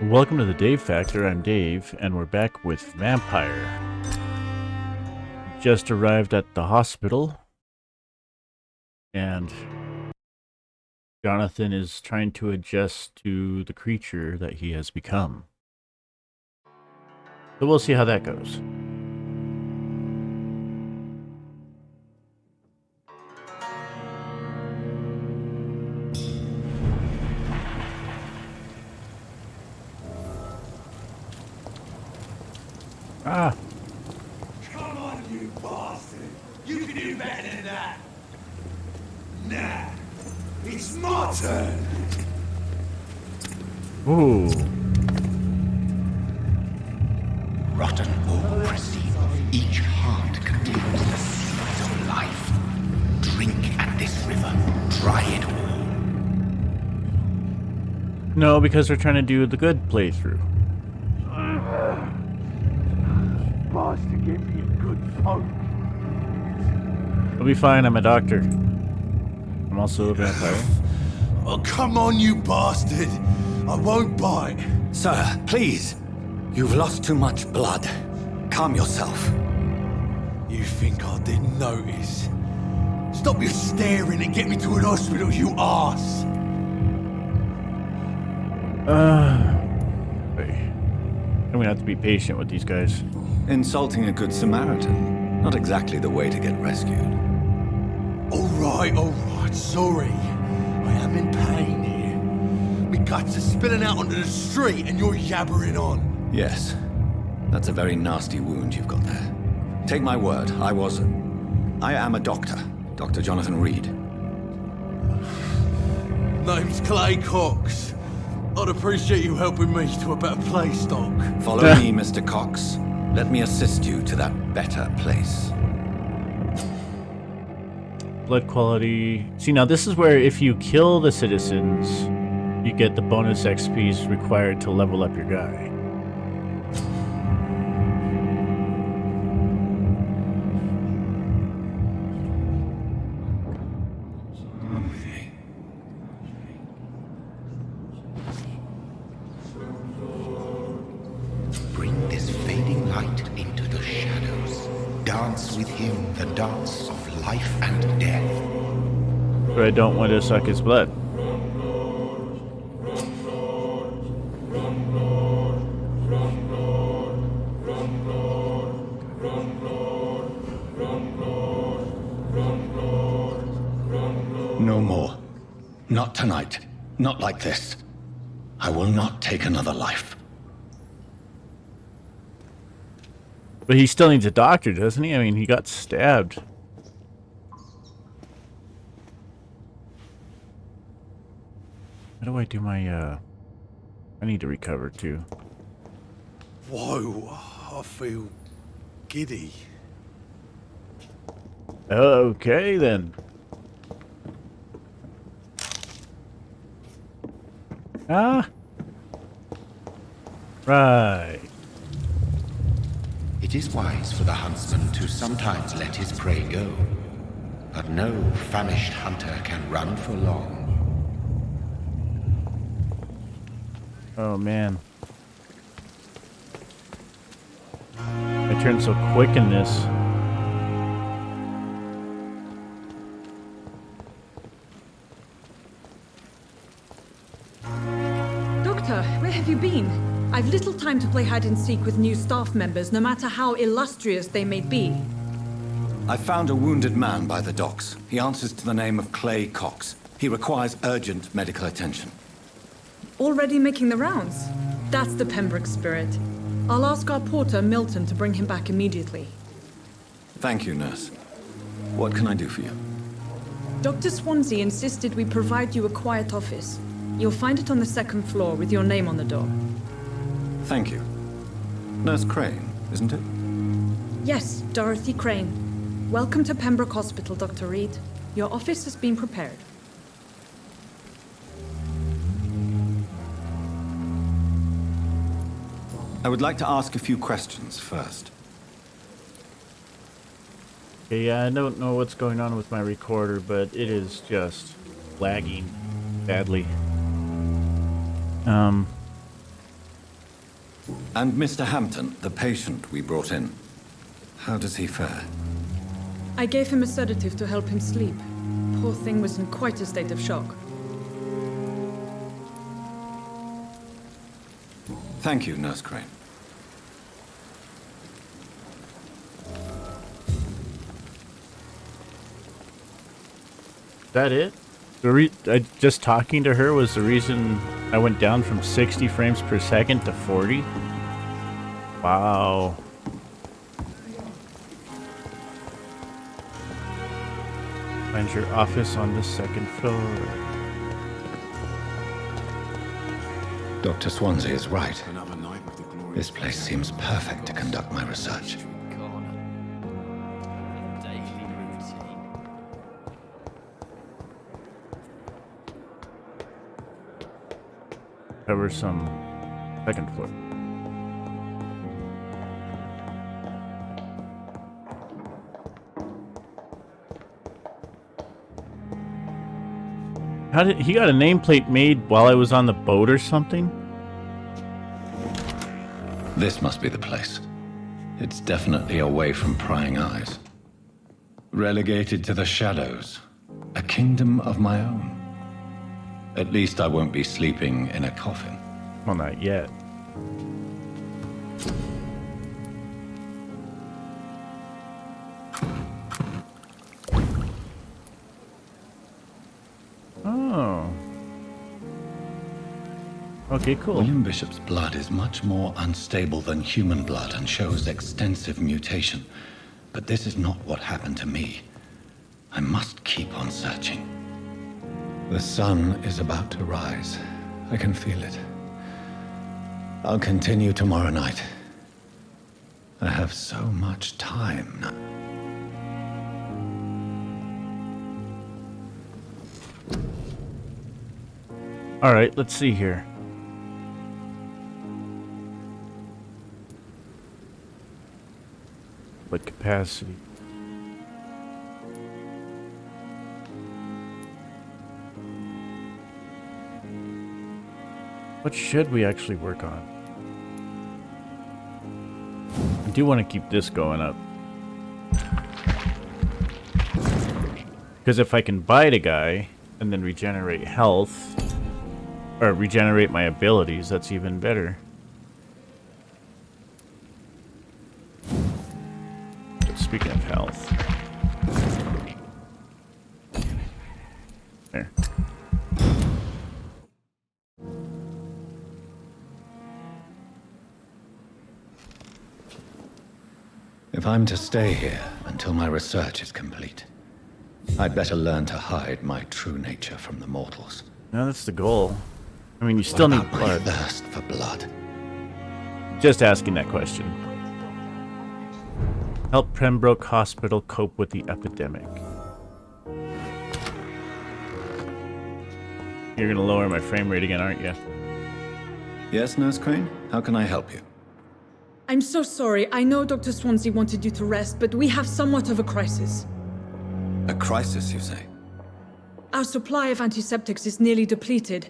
Welcome to the Dave Factor. I'm Dave, and we're back with Vampyr. Just arrived at the hospital, and Jonathan is trying to adjust to the creature that he has become. So we'll see how that goes. Ah! Come on, you bastard! You can do better than that! Nah, it's my turn! Ooh. Rotten bureaucracy. Each heart contains the seeds of life. Drink at this river. Try it all. No, because they're trying to do the good playthrough. Bastard gave me a good poke. I'll be fine, I'm a doctor. I'm also a vampire. Oh, come on, you bastard! I won't bite. Sir, please. You've lost too much blood. Calm yourself. You think I didn't notice? Stop your staring and get me to an hospital, you arse! I'm gonna have to be patient with these guys. Insulting a good Samaritan. Not exactly the way to get rescued. Alright, sorry. I am in pain here. My guts are spilling out onto the street and you're yabbering on. Yes. That's a very nasty wound you've got there. Take my word, I am a doctor. Dr. Jonathan Reid. Name's Clay Cox. I'd appreciate you helping me to a better place, Doc. Follow me, Mr. Cox. Let me assist you to that better place. Blood quality. See, now this is where if you kill the citizens, you get the bonus XPs required to level up your guy. Bring this fading light into the shadows. Dance with him the dance of life and death. But I don't want to suck his blood. No more. Not tonight. Not like this. I will not take another life. But he still needs a doctor, doesn't he? I mean, he got stabbed. How do I do my, I need to recover, too. Whoa, I feel giddy. Okay, then. Ah. Right. It is wise for the huntsman to sometimes let his prey go. But no famished hunter can run for long. Oh, man. I turned so quick in this. Doctor, where have you been? I've little time to play hide and seek with new staff members, no matter how illustrious they may be. I found a wounded man by the docks. He answers to the name of Clay Cox. He requires urgent medical attention. Already making the rounds? That's the Pembroke spirit. I'll ask our porter, Milton, to bring him back immediately. Thank you, nurse. What can I do for you? Dr. Swansea insisted we provide you a quiet office. You'll find it on the second floor with your name on the door. Thank you. Nurse Crane, isn't it? Yes, Dorothy Crane. Welcome to Pembroke Hospital, Dr. Reid. Your office has been prepared. I would like to ask a few questions first. Okay, yeah, I don't know what's going on with my recorder, but it is just lagging badly. And Mr. Hampton, the patient we brought in, how does he fare? I gave him a sedative to help him sleep. Poor thing was in quite a state of shock. Thank you, Nurse Crane. Is that it? Just talking to her was the reason I went down from 60 frames per second to 40? Wow. Find your office on the second floor. Dr. Swansea is right. This place seems perfect to conduct my research. Cover some second floor. How did he got a nameplate made while I was on the boat or something? This must be the place. It's definitely away from prying eyes. Relegated to the shadows. A kingdom of my own. At least I won't be sleeping in a coffin. Well, not yet. Oh. Okay, cool. William Bishop's blood is much more unstable than human blood and shows extensive mutation. But this is not what happened to me. I must keep on searching. The sun is about to rise. I can feel it. I'll continue tomorrow night. I have so much time now. All right, let's see here. What capacity? What should we actually work on? I do want to keep this going up. Because if I can bite a guy and then regenerate health, or regenerate my abilities, that's even better. Speaking of health. There. If I'm to stay here until my research is complete, I'd better learn to hide my true nature from the mortals. No, that's the goal. I mean, you still need What about my blood. thirst for blood? Just asking that question. Help Pembroke Hospital cope with the epidemic. You're gonna lower my frame rate again, aren't you? Yes, Nurse Crane? How can I help you? I'm so sorry. I know Dr. Swansea wanted you to rest, but we have somewhat of a crisis. A crisis, you say? Our supply of antiseptics is nearly depleted.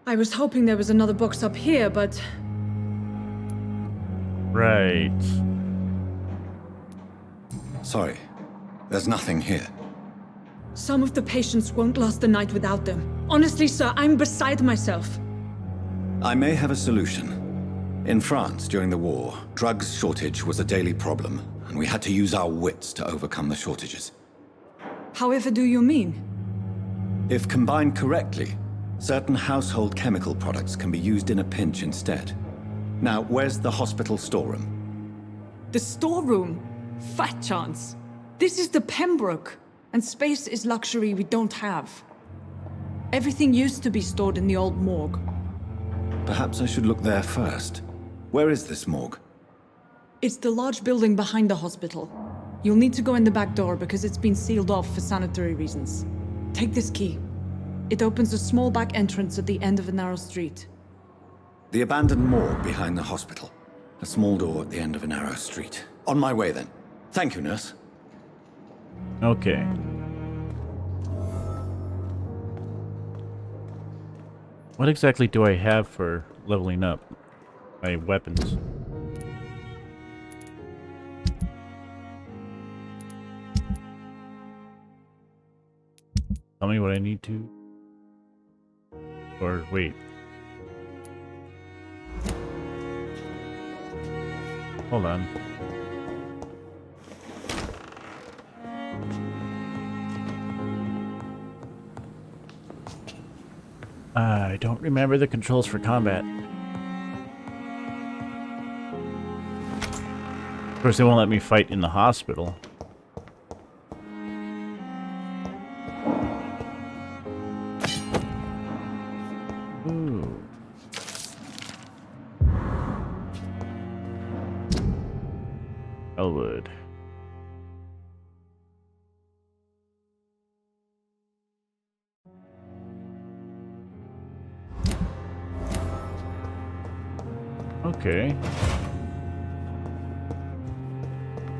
I was hoping there was another box up here, but Right. Sorry. There's nothing here. some of the patients won't last the night without them. Honestly, sir, I'm beside myself. I may have a solution. In France, during the war, drugs shortage was a daily problem, and we had to use our wits to overcome the shortages. However do you mean? If combined correctly, certain household chemical products can be used in a pinch instead. Now, where's the hospital storeroom? The storeroom? Fat chance. This is the Pembroke, and space is luxury we don't have. Everything used to be stored in the old morgue. Perhaps I should look there first. Where is this morgue? It's the large building behind the hospital. You'll need to go in the back door because it's been sealed off for sanitary reasons. Take this key. It opens a small back entrance at the end of a narrow street. The abandoned morgue behind the hospital. A small door at the end of a narrow street. On my way then. Thank you, nurse. Okay. What exactly do I have for leveling up? My weapons. Tell me what I need to. Or wait. Hold on. I don't remember the controls for combat. Of course, they won't let me fight in the hospital. Ooh. Elwood. Okay.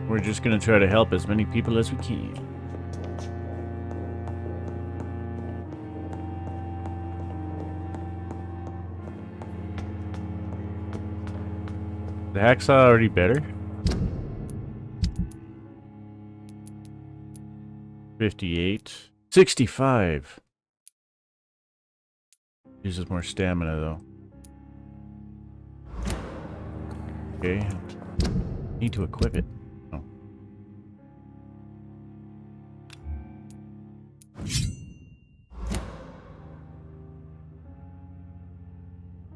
We're just gonna try to help as many people as we can. The hacksaw already better? 58. 65. Uses more stamina though. Okay. Need to equip it. Oh.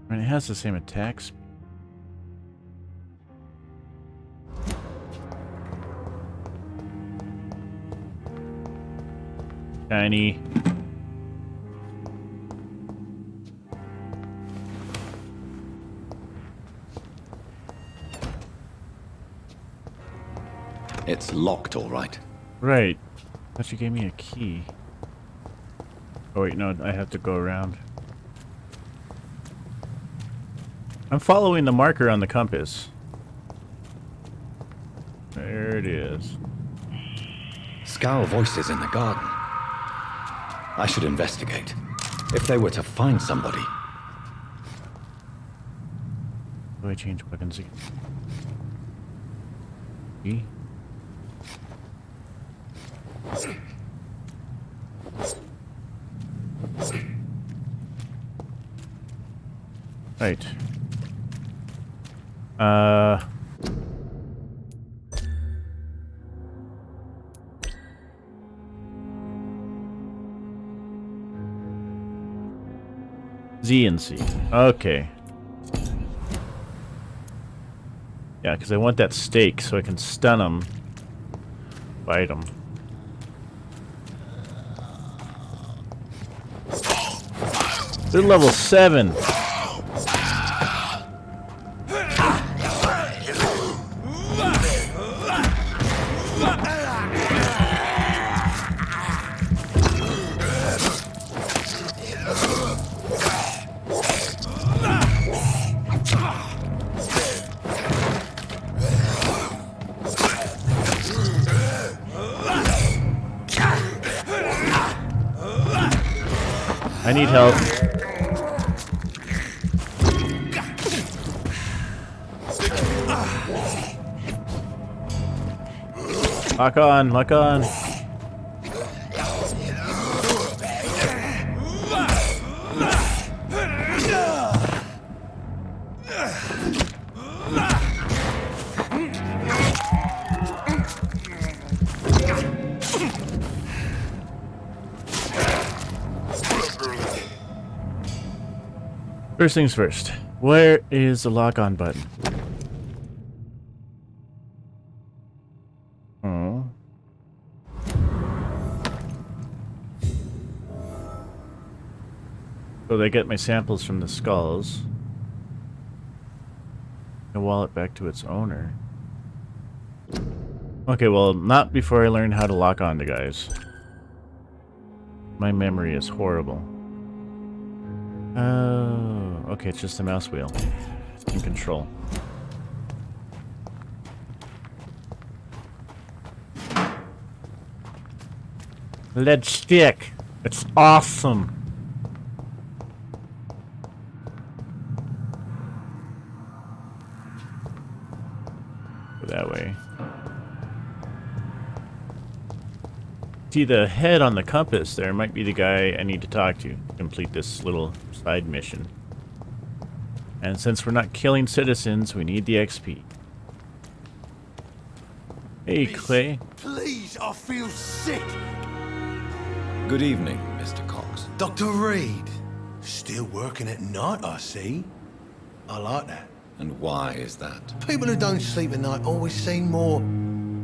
I mean, it has the same attack speed. Tiny. It's locked, all right. Right. Thought you gave me a key. Oh wait, no, I have to go around. I'm following the marker on the compass. There it is. Scowl voices in the garden. I should investigate. If they were to find somebody. Do I change weapons again? E? Right. Z and C. Okay. Yeah, because I want that stake so I can stun them. Bite them. They're level 7. I need help. Lock on, lock on. First things first, where is the lock-on button? Oh. So they get my samples from the skulls. The wallet back to its owner. Okay, well, not before I learn how to lock on to guys. My memory is horrible. Oh, okay, it's just the mouse wheel and control. Lead stick. It's awesome. Go that way. See the head on the compass there might be the guy I need to talk to complete this little side mission. And since we're not killing citizens, we need the XP. Hey, Clay. Please, I feel sick. Good evening, Mr. Cox. Dr. Reid. Still working at night, I see. I like that. And why is that? People who don't sleep at night always seem more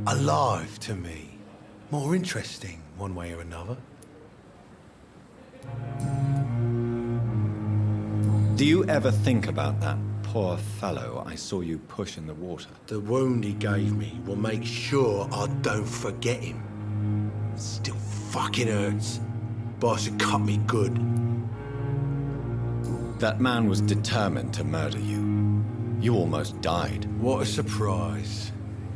alive to me. More interesting, one way or another. Do you ever think about that poor fellow I saw you push in the water? The wound he gave me will make sure I don't forget him. Still fucking hurts. Boss had cut me good. That man was determined to murder you. You almost died. What a surprise.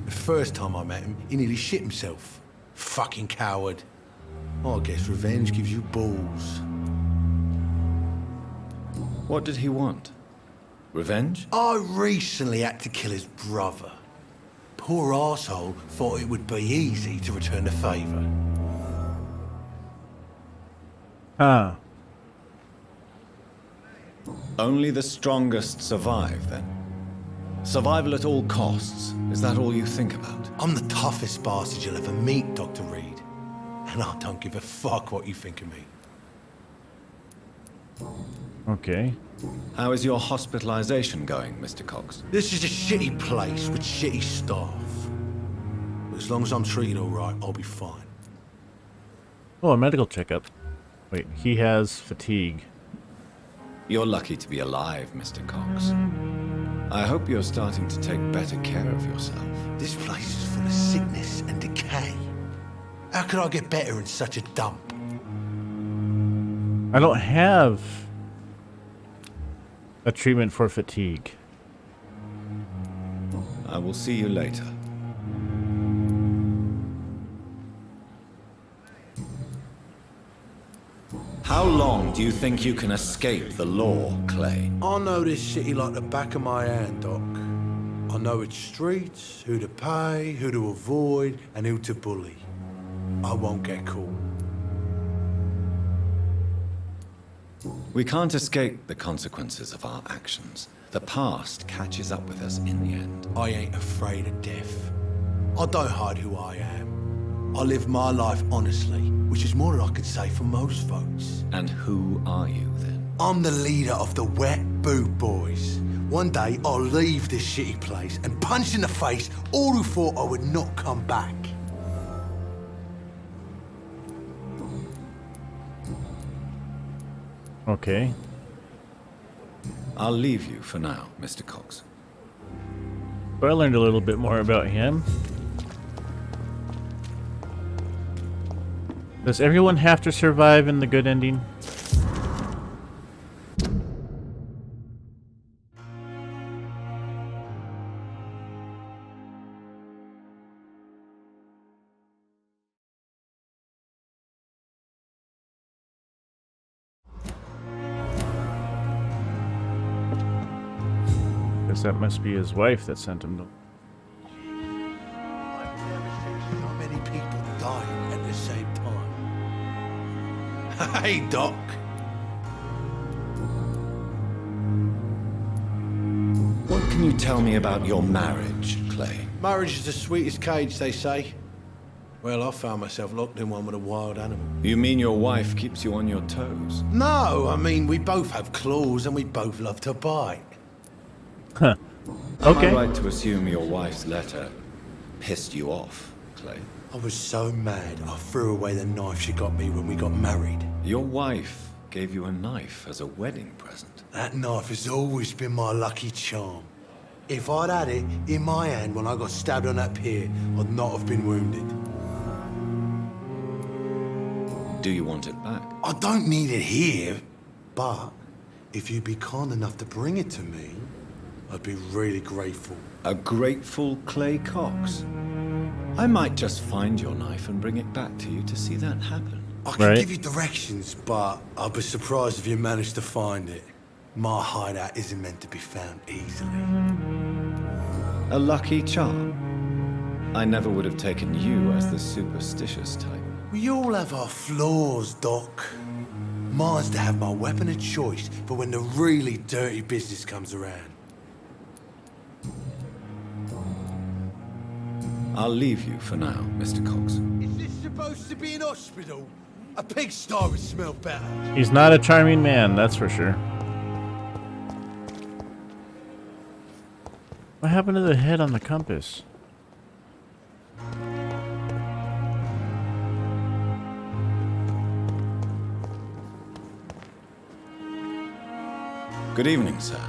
The first time I met him, he nearly shit himself. Fucking coward. I guess revenge gives you balls. What did he want? Revenge? I recently had to kill his brother. Poor arsehole thought it would be easy to return the favour. Huh. Only the strongest survive, then? Survival at all costs. Is that all you think about? I'm the toughest bastard you'll ever meet, Dr. Reid. And I don't give a fuck what you think of me. Okay. How is your hospitalization going, Mr. Cox? This is a shitty place with shitty staff. But as long as I'm treated all right, I'll be fine. Oh, a medical checkup. Wait, he has fatigue. You're lucky to be alive, Mr. Cox. I hope you're starting to take better care of yourself. This place is full of sickness and decay. How could I get better in such a dump? I don't have a treatment for fatigue. I will see you later. How long do you think you can escape the law, Clay? I know this city like the back of my hand, Doc. I know its streets, who to pay, who to avoid, and who to bully. I won't get caught. We can't escape the consequences of our actions. The past catches up with us in the end. I ain't afraid of death. I don't hide who I am. I live my life honestly, which is more than I can say for most folks. And who are you, then? I'm the leader of the Wet Boot Boys. One day, I'll leave this shitty place and punch in the face all who thought I would not come back. Okay. I'll leave you for now, Mr. Cox. So I learned a little bit more about him. Does everyone have to survive in the good ending? Guess that must be his wife that sent him to... I've never seen so many people dying at the same time. Hey, Doc. What can you tell me about your marriage, Clay? Marriage is the sweetest cage, they say. Well, I found myself locked in one with a wild animal. You mean your wife keeps you on your toes? No, I mean, we both have claws and we both love to bite. Huh. Am Okay. I right to assume your wife's letter pissed you off, Clay? I was so mad, I threw away the knife she got me when we got married. Your wife gave you a knife as a wedding present. That knife has always been my lucky charm. If I'd had it in my hand when I got stabbed on that pier, I'd not have been wounded. Do you want it back? I don't need it here, but if you'd be kind enough to bring it to me, I'd be really grateful. A grateful Clay Cox? I might just find your knife and bring it back to you to see that happen. I can Right. give you directions, but I'll be surprised if you manage to find it. My hideout isn't meant to be found easily. A lucky charm? I never would have taken you as the superstitious type. We all have our flaws, Doc. Mine's to have my weapon of choice for when the really dirty business comes around. I'll leave you for now, Mr. Cox. Is this supposed to be an hospital? A pigsty would smell better. He's not a charming man, that's for sure. What happened to the head on the compass? Good evening, sir.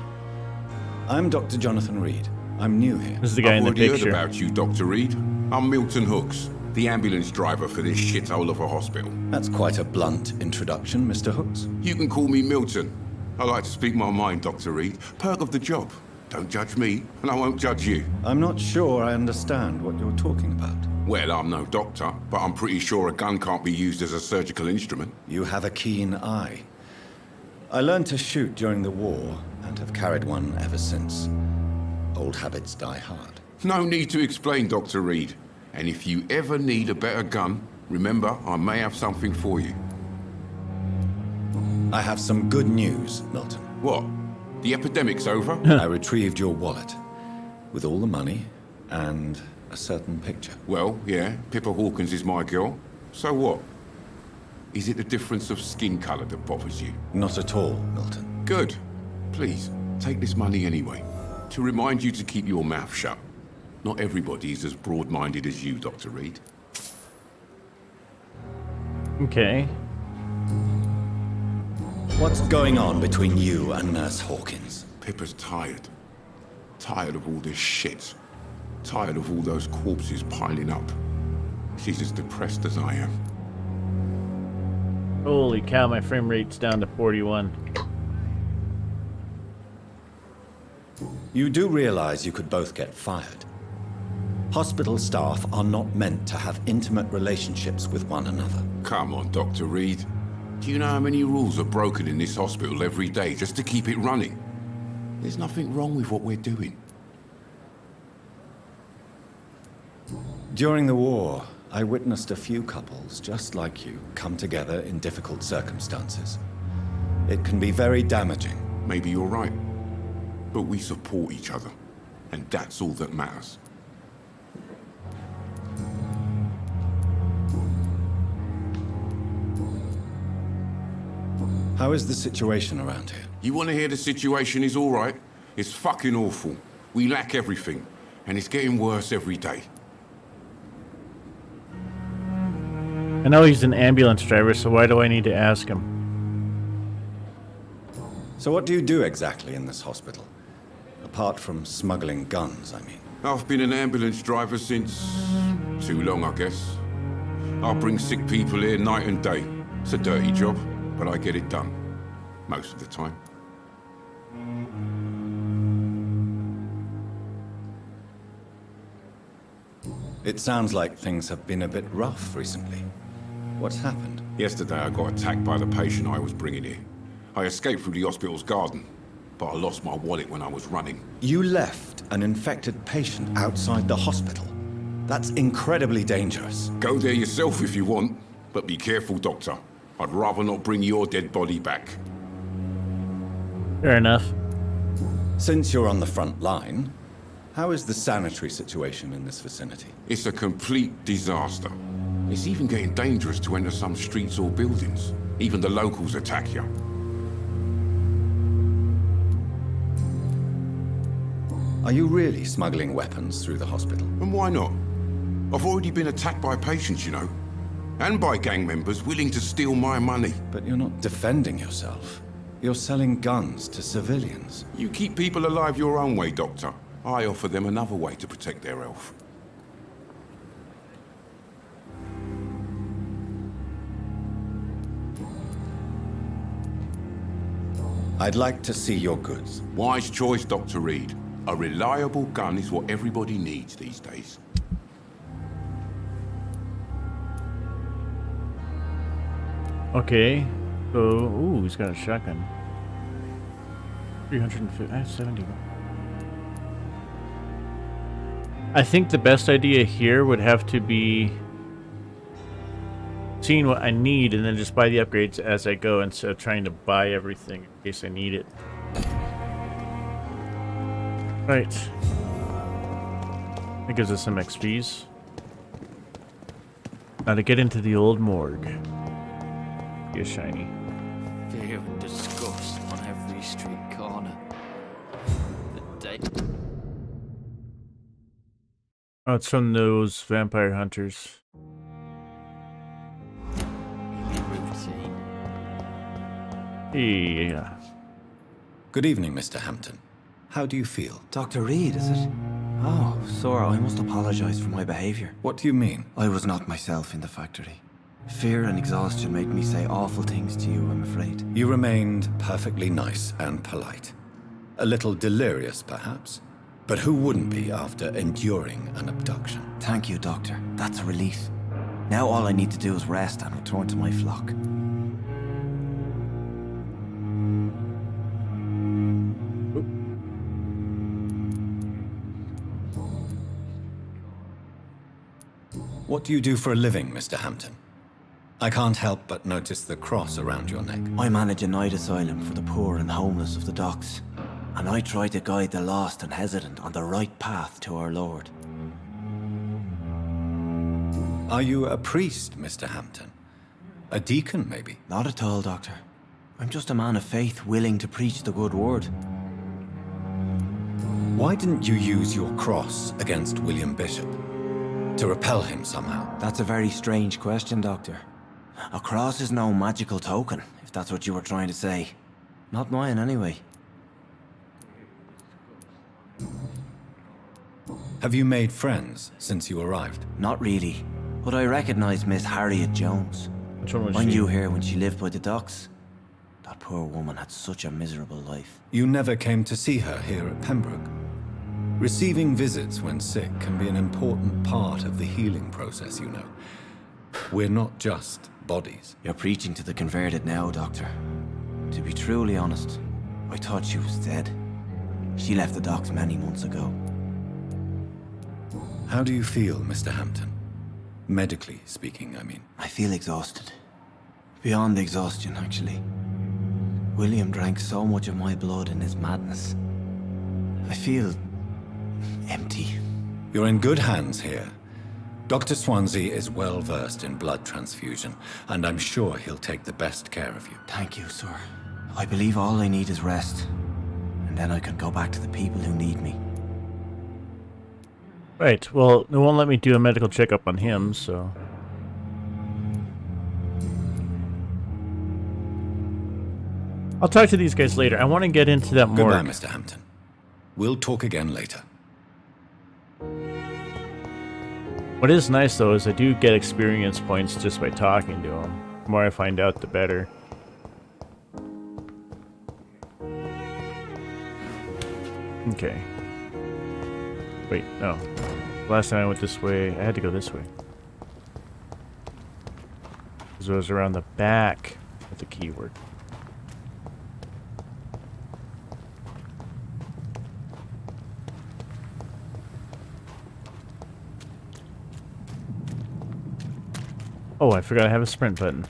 I'm Dr. Jonathan Reid. I'm new here. This is the guy in the I've already heard picture. about you, Dr. Reid. I'm Milton Hooks, the ambulance driver for this shithole of a hospital. That's quite a blunt introduction, Mr. Hooks. You can call me Milton. I like to speak my mind, Dr. Reid. Perk of the job. Don't judge me, and I won't judge you. I'm not sure I understand what you're talking about. Well, I'm no doctor, but I'm pretty sure a gun can't be used as a surgical instrument. You have a keen eye. I learned to shoot during the war and have carried one ever since. Old habits die hard. No need to explain, Dr. Reid. And if you ever need a better gun, remember, I may have something for you. I have some good news, Milton. What? The epidemic's over? I retrieved your wallet with all the money and a certain picture. Well, yeah, Pippa Hawkins is my girl. So what? Is it the difference of skin colour that bothers you? Not at all, Milton. Good. Please, take this money anyway. To remind you to keep your mouth shut. Not everybody is as broad-minded as you, Dr. Reid. Okay. What's going on between you and Nurse Hawkins? Pippa's tired. Tired of all this shit. Tired of all those corpses piling up. She's as depressed as I am. Holy cow, my frame rate's down to 41. You do realize you could both get fired. Hospital staff are not meant to have intimate relationships with one another. Come on, Dr. Reid. Do you know how many rules are broken in this hospital every day just to keep it running? There's nothing wrong with what we're doing. During the war, I witnessed a few couples just like you come together in difficult circumstances. It can be very damaging. Maybe you're right. But we support each other. And that's all that matters. How is the situation around here? You want to hear the situation is all right? It's fucking awful. We lack everything. And it's getting worse every day. I know he's an ambulance driver, so why do I need to ask him? So what do you do exactly in this hospital? Apart from smuggling guns, I mean. I've been an ambulance driver since... too long, I guess. I bring sick people here night and day. It's a dirty job, but I get it done. Most of the time. It sounds like things have been a bit rough recently. What's happened? Yesterday I got attacked by the patient I was bringing here. I escaped through the hospital's garden, but I lost my wallet when I was running. You left an infected patient outside the hospital. That's incredibly dangerous. Go there yourself if you want, but be careful, Doctor. I'd rather not bring your dead body back. Fair enough. Since you're on the front line, how is the sanitary situation in this vicinity? It's a complete disaster. It's even getting dangerous to enter some streets or buildings. Even the locals attack you. Are you really smuggling weapons through the hospital? And why not? I've already been attacked by patients, you know. And by gang members willing to steal my money. But you're not defending yourself. You're selling guns to civilians. You keep people alive your own way, Doctor. I offer them another way to protect their health. I'd like to see your goods. Wise choice, Dr. Reid. A reliable gun is what everybody needs these days. Okay. So, ooh, he's got a shotgun. 350, 70. I think the best idea here would have to be seeing what I need and then just buy the upgrades as I go instead of trying to buy everything in case I need it. Right. That gives us some XPs. Now to get into the old morgue. Be a shiny. Fear and disgust on every street corner. The day. Oh, it's from those vampire hunters. Routine. Yeah. Good evening, Mr. Hampton. How do you feel? Dr. Reid, is it? Oh, sir, I must apologize for my behavior. What do you mean? I was not myself in the factory. Fear and exhaustion made me say awful things to you, I'm afraid. You remained perfectly nice and polite. A little delirious, perhaps. But who wouldn't be after enduring an abduction? Thank you, Doctor. That's a relief. Now all I need to do is rest and return to my flock. What do you do for a living, Mr. Hampton? I can't help but notice the cross around your neck. I manage a night asylum for the poor and homeless of the docks, and I try to guide the lost and hesitant on the right path to our Lord. Are you a priest, Mr. Hampton? A deacon, maybe? Not at all, Doctor. I'm just a man of faith willing to preach the good word. Why didn't you use your cross against William Bishop? To repel him somehow? That's a very strange question, Doctor. A cross is no magical token, if that's what you were trying to say. Not mine, anyway. Have you made friends since you arrived? Not really, but I recognize Miss Harriet Jones. Which one was I she? knew her when she lived by the docks. That poor woman had such a miserable life. You never came to see her here at Pembroke. Receiving visits when sick can be an important part of the healing process, you know. We're not just bodies. You're preaching to the converted now, Doctor. To be truly honest, I thought she was dead. She left the docks many months ago. How do you feel, Mr. Hampton? Medically speaking, I mean. I feel exhausted. Beyond exhaustion, actually. William drank so much of my blood in his madness. I feel empty. You're in good hands here. Dr. Swansea is well versed in blood transfusion, and I'm sure he'll take the best care of you. Thank you, sir. I believe all I need is rest. And then I can go back to the people who need me. Right, well, they won't let me do a medical checkup on him, so... I'll talk to these guys later. I want to get into that morgue. Goodbye, Mr. Hampton. We'll talk again later. What is nice, though, is I do get experience points just by talking to him. The more I find out, the better. Okay. Wait, no. Last time I went this way, I had to go this way. Because it was around the back of the keyword. Oh, I forgot I have a sprint button.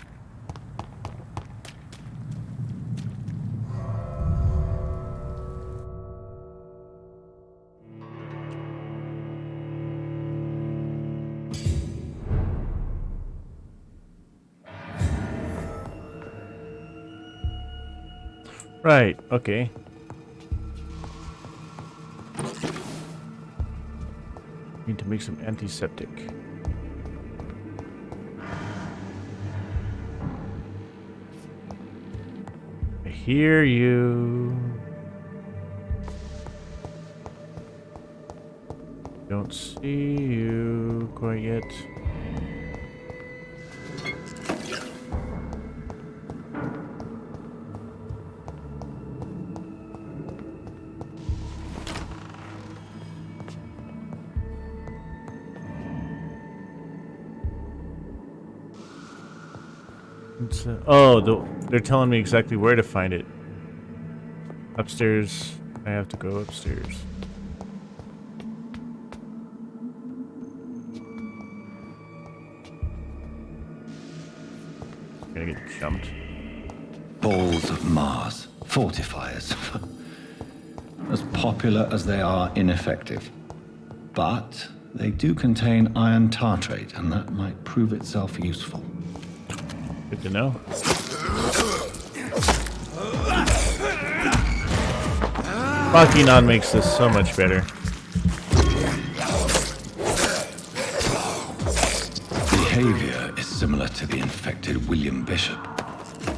Right, okay. Need to make some antiseptic. I hear you. Don't see you quite yet. They're telling me exactly where to find it. Upstairs. I have to go upstairs. Gonna get jumped. Balls of Mars. Fortifiers. As popular as they are ineffective. But they do contain iron tartrate, and that might prove itself useful. Good to know. Locking on makes this so much better. Behavior is similar to the infected William Bishop.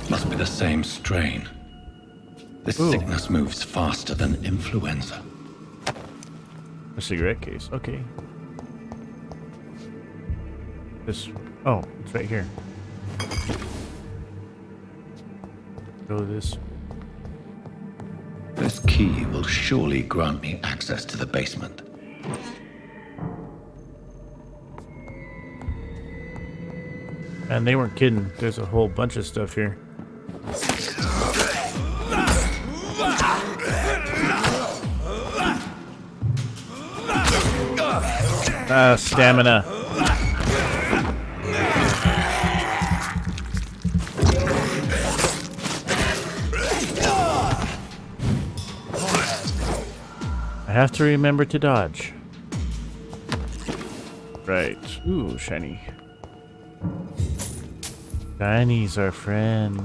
Must be the same strain. This sickness moves faster than influenza. A cigarette case. Okay. This. Oh, it's right here. Go this. This key will surely grant me access to the basement. And they weren't kidding. There's a whole bunch of stuff here. Stamina. I have to remember to dodge. Right. Ooh, shiny. Shiny's our friend.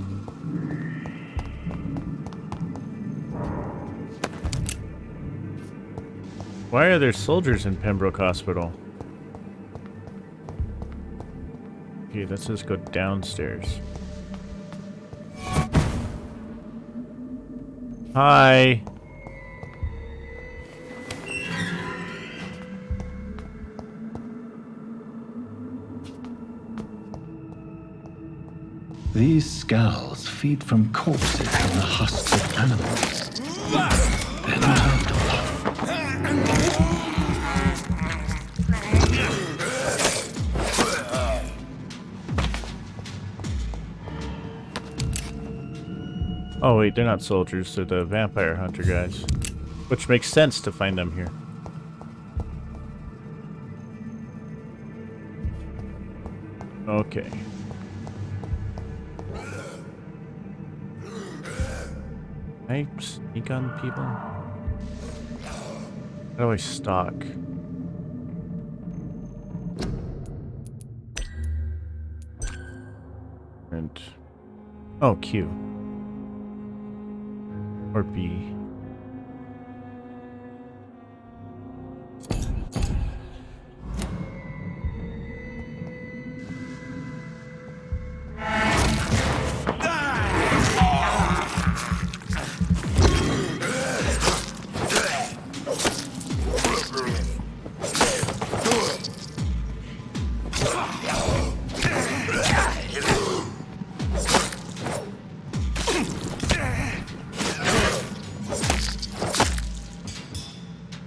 Why are there soldiers in Pembroke Hospital? Okay, let's just go downstairs. Hi. These skulls feed from corpses and the husks of animals. They're not after blood. Oh wait, they're not soldiers, they're the vampire hunter guys. Which makes sense to find them here. Okay. Can I sneak on people? How do I stalk? And oh, Q. Or B.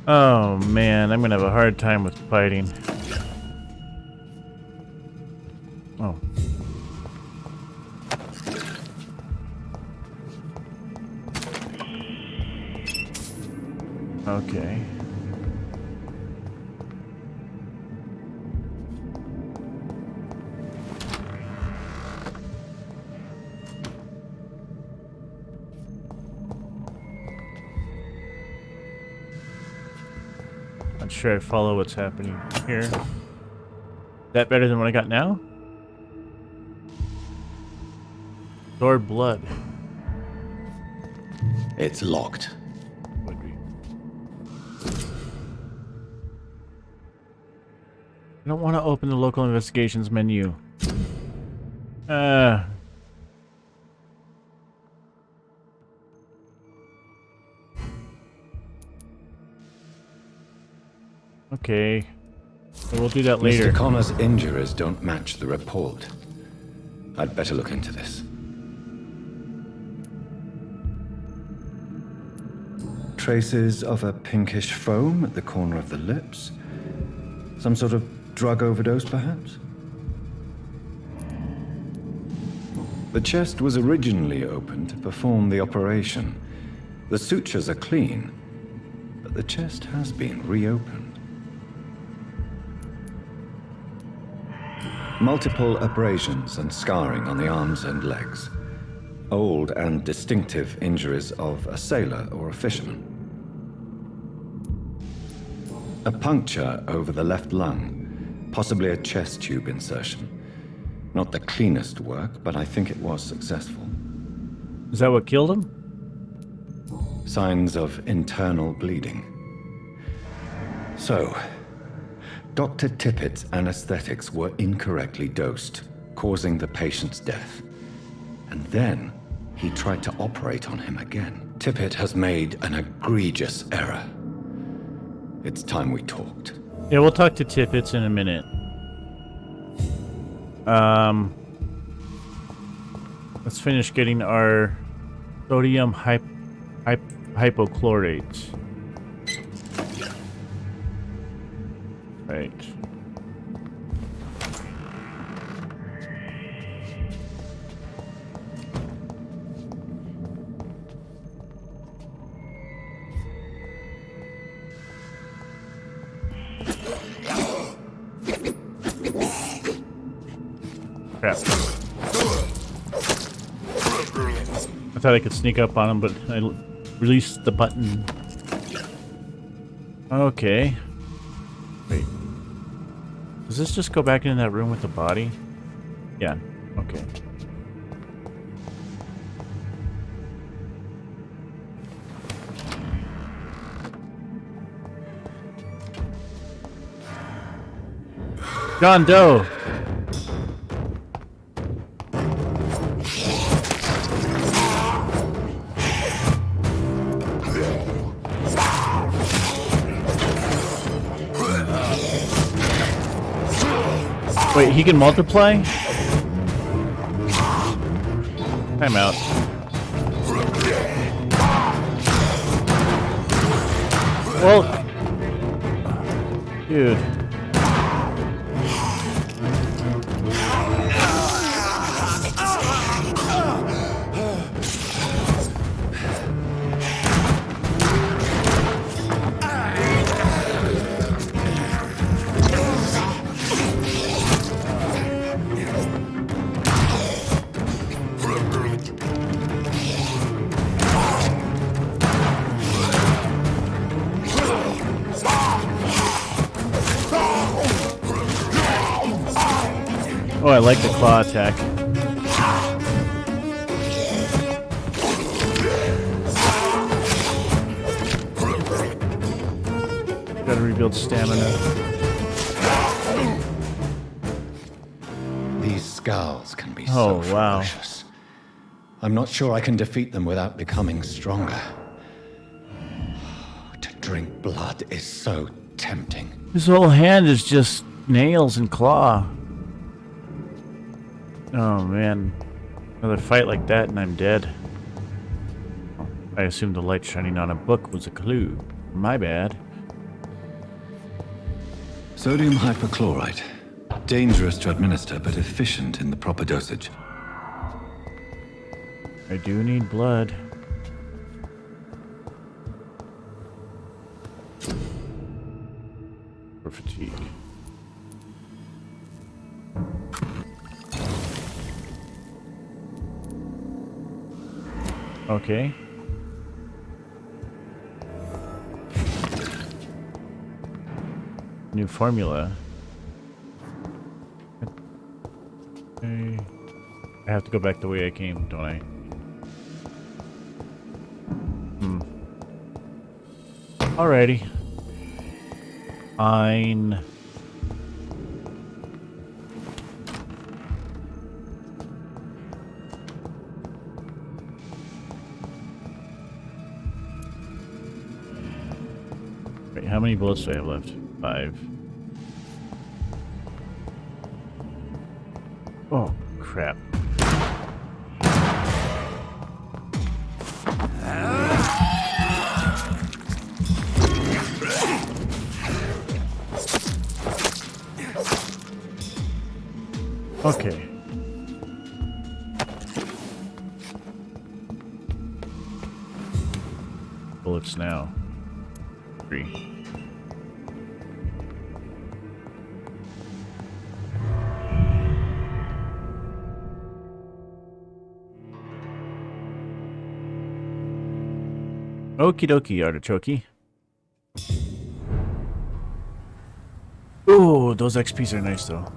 Oh man, I'm gonna have a hard time with fighting. Oh. Okay. Not sure I follow what's happening here. Is that better than what I got now? Stored blood. It's locked. Would be. I don't want to open the local investigations menu. Okay. So we'll do that later. Mr. Connor's injuries don't match the report. I'd better look into this. Traces of a pinkish foam at the corner of the lips. Some sort of drug overdose, perhaps? The chest was originally open to perform the operation. The sutures are clean, but the chest has been reopened. Multiple abrasions and scarring on the arms and legs. Old and distinctive injuries of a sailor or a fisherman. A puncture over the left lung, possibly a chest tube insertion. Not the cleanest work, but I think it was successful. Is that what killed him? Signs of internal bleeding. So, Dr. Tippett's anesthetics were incorrectly dosed, causing the patient's death. And then, he tried to operate on him again. Tippett has made an egregious error. It's time we talked. Yeah, we'll talk to Tippett's in a minute. Let's finish getting our sodium hypochlorate. Right. Crap. I thought I could sneak up on him, but I released the button. Okay. Wait. Does this just go back into that room with the body? Yeah. Okay. John Doe. Wait, he can multiply? Time out. Well, dude. Oh, I like the claw attack. Gotta rebuild stamina. These scowls can be Oh, so wow. ferocious. I'm not sure I can defeat them without becoming stronger. To drink blood is so tempting. His whole hand is just nails and claw. Oh man. Another fight like that and I'm dead. Oh, I assumed the light shining on a book was a clue. My bad. Sodium hypochlorite. Dangerous to administer, but efficient in the proper dosage. I do need blood. For fatigue. Okay. New formula. Okay. I have to go back the way I came, don't I? Alrighty. Fine. Wait, how many bullets do I have left? 5. Oh, crap. Okay. Bullets now. 3. Okie dokie, artichoke. Ooh, those XPs are nice though.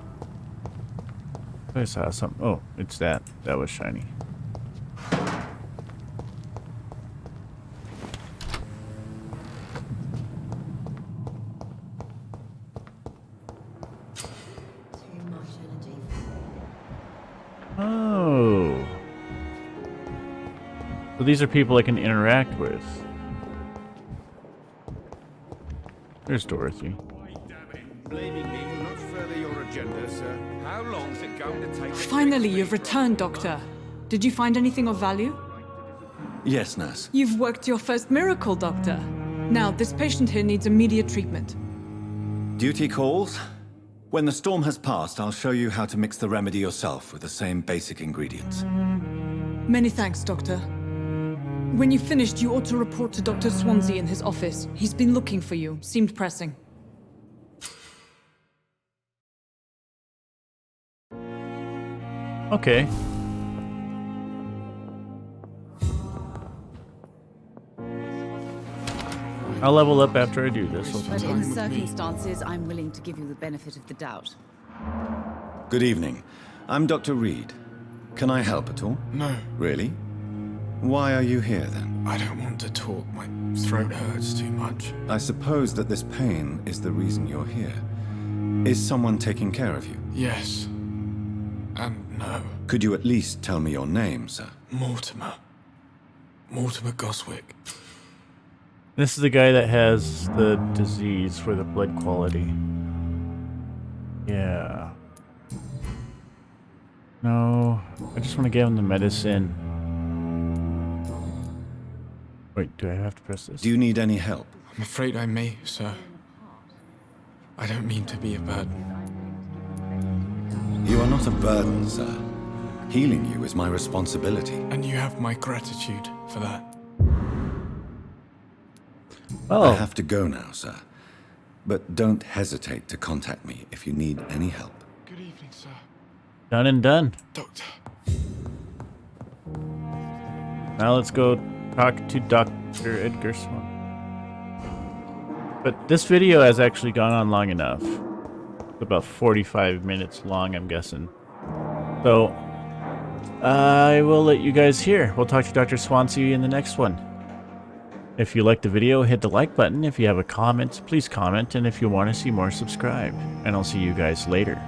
I saw something. Oh, it's that. That was shiny. Oh. So these are people I can interact with. There's Dorothy. Blaming me will not further your agenda, sir. How long's it going to take? Finally, you've returned, Doctor. Did you find anything of value? Yes, nurse. You've worked your first miracle, Doctor. Now, this patient here needs immediate treatment. Duty calls. When the storm has passed, I'll show you how to mix the remedy yourself with the same basic ingredients. Many thanks, Doctor. When you've finished, you ought to report to Dr. Swansea in his office. He's been looking for you. Seemed pressing. Okay. I'll level up after I do this. But in the circumstances, I'm willing to give you the benefit of the doubt. Good evening. I'm Dr. Reid. Can I help at all? No, Really? Why are you here then? I don't want to talk. My throat hurts too much. I suppose that this pain is the reason you're here. Is someone taking care of you? Yes. And no. Could you at least tell me your name, sir? Mortimer. Mortimer Goswick. This is the guy that has the disease for the blood quality. Yeah. No, I just want to give him the medicine. Wait, do I have to press this? Do you need any help? I'm afraid I may, sir. I don't mean to be a burden. You are not a burden, sir. Healing you is my responsibility. And you have my gratitude for that. Oh, I have to go now, sir. But don't hesitate to contact me if you need any help. Good evening, sir. done and done. Doctor. Now let's go talk to Dr. Edgar Swan. But this video has actually gone on long enough. It's about 45 minutes long, I'm guessing. So, I will let you guys here. We'll talk to Dr. Swansea in the next one. If you liked the video, hit the like button. If you have a comment, please comment. And if you want to see more, subscribe. And I'll see you guys later.